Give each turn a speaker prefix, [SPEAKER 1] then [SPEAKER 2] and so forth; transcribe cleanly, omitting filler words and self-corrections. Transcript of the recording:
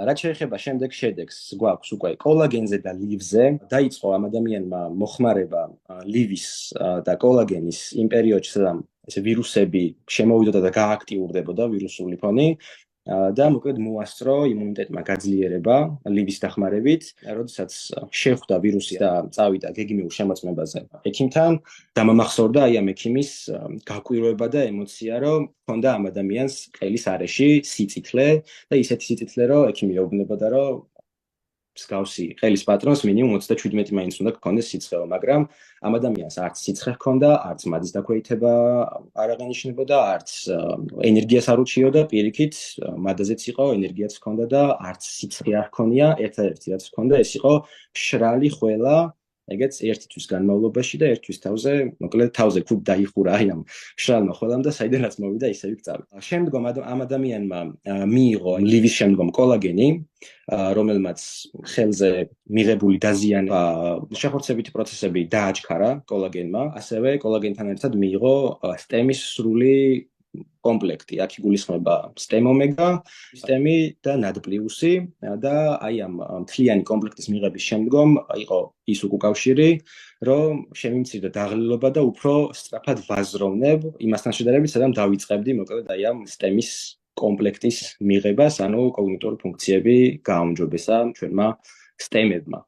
[SPEAKER 1] რაც შეეხება შემდეგ შედეგს, გვაქვს უკვე კოლაგენზე და ლივზე. დაიწყო ამ ადამიანმა მოხმარება ლივის და კოლაგენის იმ პერიოდში, სადაც ესე ვირუსები შემოვიდოდა და გააქტიურდებოდა ვირუსული ფონი. და მოკლედ მოასწრო იმუნიტეტმა გაძლიერება ლივის დახმარებით, როდესაც შეხვდა ვირუსი და წავიდა გეგმიურ შემოწმებაზე ექიმთან, დამამახსოვრდა აი ამ ექიმის გაკვირვება და ემოცია, რომ ჰქონდა ამ ადამიანს ყელის არეში სიწითლე და ისეთი სიწითლე, რომ ექიმი ეუბნებოდა, რომ მსგავსი ყელის პატრონს მინიმუმ 37 მაინც უნდა გქონდეს სიცხეო, მაგრამ ამ ადამიანს არც სიცხე ჰქონდა, არც მადის დაქვეითება არ აღენიშნებოდა, არც ენერგიას არ უჩიოდა, პირიქით მადაზეც იყო, ენერგიაც ჰქონდა და არც სიცხე არ ჰქონია, ერთადერთი რაც ჰქონდა ეს იყო მშრალი ხველა, ეგეც ერთი თვის განმავლობაში და ერთ თვის თავზე, მოკლედ თავზე ქუდ დაიხურა აი ამ მშრალმა ხველამ და საიდანაც მოვიდა ისევ წავიდა. შემდგომ ამ ადამიანმა მიიღო ლივის შემდგომ კოლაგენი, რომელმაც ხელზე მიღებული დაზიანება შეხორცებითი პროცესები დააჩქარა კოლაგენმა, ასევე კოლაგენთან ერთად მიიღო სტემის სრული კომპლექტი. აქ იგულისხმება სტემომეგა, სტემი და ნადპლუსი და აი ამ მთლიანი კომპლექტის მიღების შემდგომ იყო ის უკავშირი, რომ შემიმცირდა დაღლილობა და უფრო სწრაფად ვაზროვნებ იმასთან შედარებით, სადაც დავიწყებდი მოკლედ აი ამ სტემის კომპლექტის მიღებას, ანუ კოგნიტური ფუნქციები გააუმჯობესა ჩვენმა სტემებმა.